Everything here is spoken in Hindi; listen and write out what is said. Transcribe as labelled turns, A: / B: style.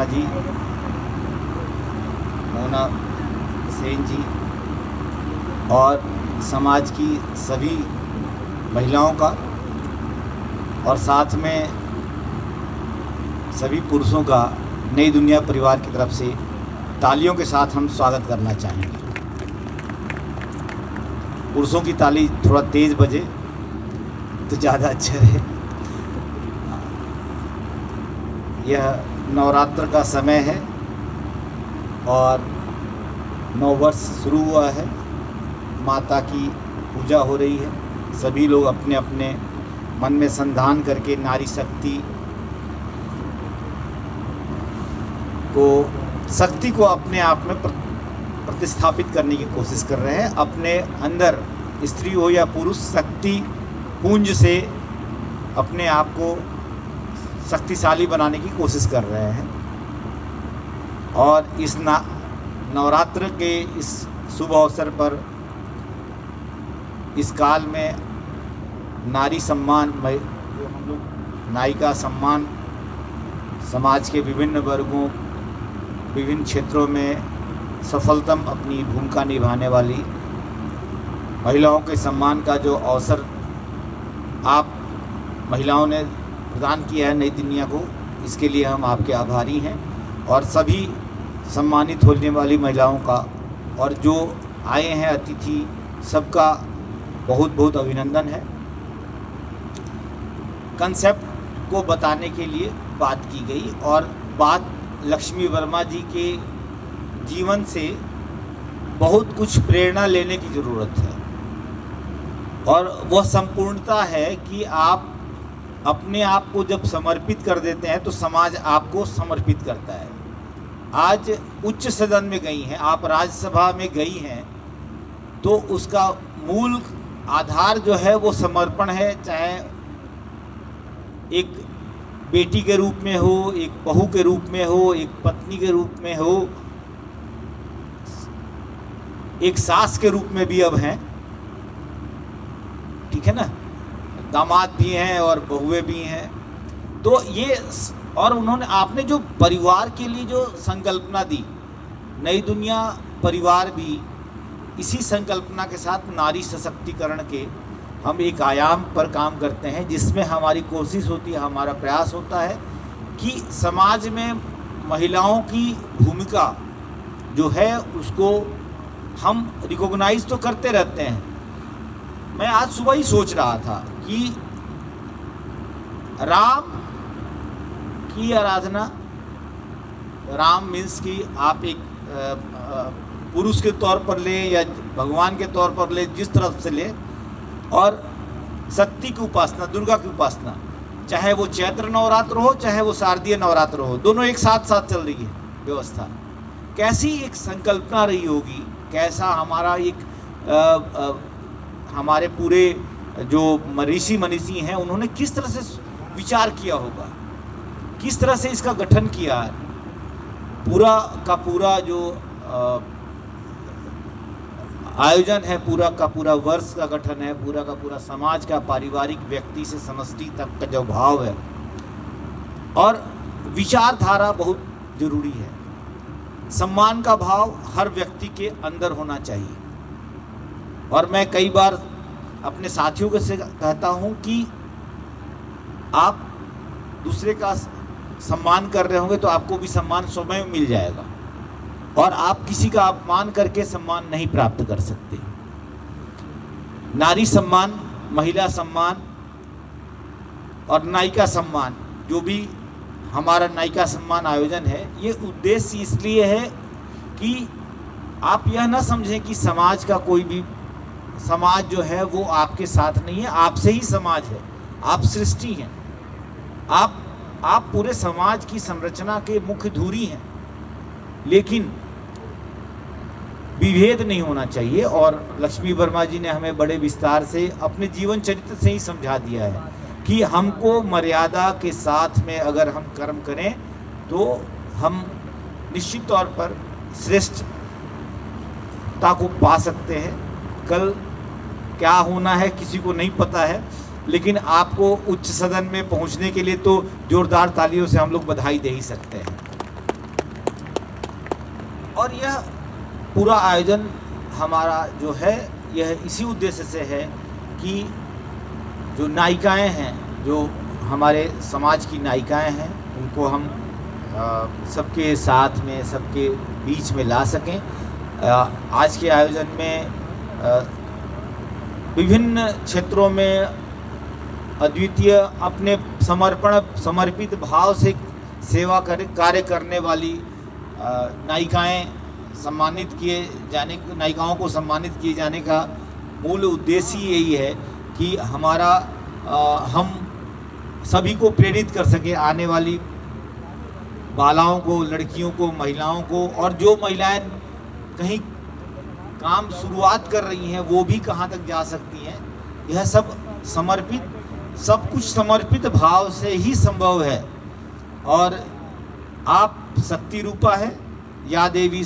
A: जी, मोना सेन जी और समाज की सभी महिलाओं का और साथ में सभी पुरुषों का नई दुनिया परिवार की तरफ से तालियों के साथ हम स्वागत करना चाहेंगे। पुरुषों की ताली थोड़ा तेज़ बजे तो ज़्यादा अच्छा रहे। यह नवरात्र का समय है और नववर्ष शुरू हुआ है। माता की पूजा हो रही है। सभी लोग अपने अपने मन में संधान करके नारी शक्ति को अपने आप में प्रतिस्थापित करने की कोशिश कर रहे हैं। अपने अंदर स्त्री हो या पुरुष शक्ति पुंज से अपने आप को शक्तिशाली बनाने की कोशिश कर रहे हैं। और इस नवरात्र के इस शुभ अवसर पर इस काल में नारी सम्मान, जो हम लोग नायिका सम्मान, समाज के विभिन्न वर्गों, विभिन्न क्षेत्रों में सफलतम अपनी भूमिका निभाने वाली महिलाओं के सम्मान का जो अवसर आप महिलाओं ने प्रदान किया है नई दुनिया को, इसके लिए हम आपके आभारी हैं। और सभी सम्मानित होने वाली महिलाओं का और जो आए हैं अतिथि, सबका बहुत बहुत अभिनंदन है। कंसेप्ट को बताने के लिए बात की गई और बात लक्ष्मी वर्मा जी के जीवन से बहुत कुछ प्रेरणा लेने की ज़रूरत है। और वह संपूर्णता है कि आप अपने आप को जब समर्पित कर देते हैं तो समाज आपको समर्पित करता है। आज उच्च सदन में गई हैं, आप राज्यसभा में गई हैं, तो उसका मूल आधार जो है वो समर्पण है। चाहे एक बेटी के रूप में हो, एक बहू के रूप में हो, एक पत्नी के रूप में हो, एक सास के रूप में भी अब हैं, ठीक है ना, दामाद भी हैं और बहुएं भी हैं। तो ये और उन्होंने आपने जो परिवार के लिए जो संकल्पना दी, नई दुनिया परिवार भी इसी संकल्पना के साथ नारी सशक्तिकरण के हम एक आयाम पर काम करते हैं, जिसमें हमारी कोशिश होती है, हमारा प्रयास होता है कि समाज में महिलाओं की भूमिका जो है उसको हम रिकॉग्नाइज तो करते रहते हैं। मैं आज सुबह ही सोच रहा था कि राम की आराधना, राम मीन्स कि आप एक पुरुष के तौर पर ले या भगवान के तौर पर ले, जिस तरफ से ले, और शक्ति की उपासना, दुर्गा की उपासना, चाहे वो चैत्र नवरात्र हो चाहे वो शारदीय नवरात्र हो, दोनों एक साथ साथ चल रही है व्यवस्था। कैसी एक संकल्पना रही होगी, कैसा हमारा एक हमारे पूरे जो ऋषि मनीषी हैं उन्होंने किस तरह से विचार किया होगा, किस तरह से इसका गठन किया है। पूरा का पूरा जो आयोजन है, पूरा का पूरा वर्ष का गठन है, पूरा का पूरा समाज का पारिवारिक व्यक्ति से समष्टि तक का जो भाव है, और विचारधारा बहुत जरूरी है। सम्मान का भाव हर व्यक्ति के अंदर होना चाहिए। और मैं कई बार अपने साथियों के से कहता हूँ कि आप दूसरे का सम्मान कर रहे होंगे तो आपको भी सम्मान स्वयं मिल जाएगा, और आप किसी का अपमान करके सम्मान नहीं प्राप्त कर सकते। नारी सम्मान, महिला सम्मान और नायिका सम्मान, जो भी हमारा नायिका सम्मान आयोजन है, ये उद्देश्य इसलिए है कि आप यह ना समझें कि समाज का कोई भी समाज जो है वो आपके साथ नहीं है, आपसे ही समाज है, आप सृष्टि हैं, आप पूरे समाज की संरचना के मुख्य धुरी हैं। लेकिन विभेद नहीं होना चाहिए। और लक्ष्मी वर्मा जी ने हमें बड़े विस्तार से अपने जीवन चरित्र से ही समझा दिया है कि हमको मर्यादा के साथ में अगर हम कर्म करें तो हम निश्चित तौर पर श्रेष्ठता को पा सकते हैं। कल क्या होना है किसी को नहीं पता है, लेकिन आपको उच्च सदन में पहुंचने के लिए तो जोरदार तालियों से हम लोग बधाई दे ही सकते हैं। और यह पूरा आयोजन हमारा जो है यह इसी उद्देश्य से है कि जो नायिकाएं हैं, जो हमारे समाज की नायिकाएं हैं, उनको हम सबके साथ में, सबके बीच में ला सकें। आज के आयोजन में विभिन्न क्षेत्रों में अद्वितीय अपने समर्पित भाव से कार्य करने वाली नायिकाओं को सम्मानित किए जाने का मूल उद्देश्य यही है कि हमारा हम सभी को प्रेरित कर सके, आने वाली बालाओं को, लड़कियों को, महिलाओं को, और जो महिलाएं कहीं काम शुरुआत कर रही हैं वो भी कहाँ तक जा सकती हैं। यह सब कुछ समर्पित भाव से ही संभव है। और आप शक्ति रूपा है, या देवी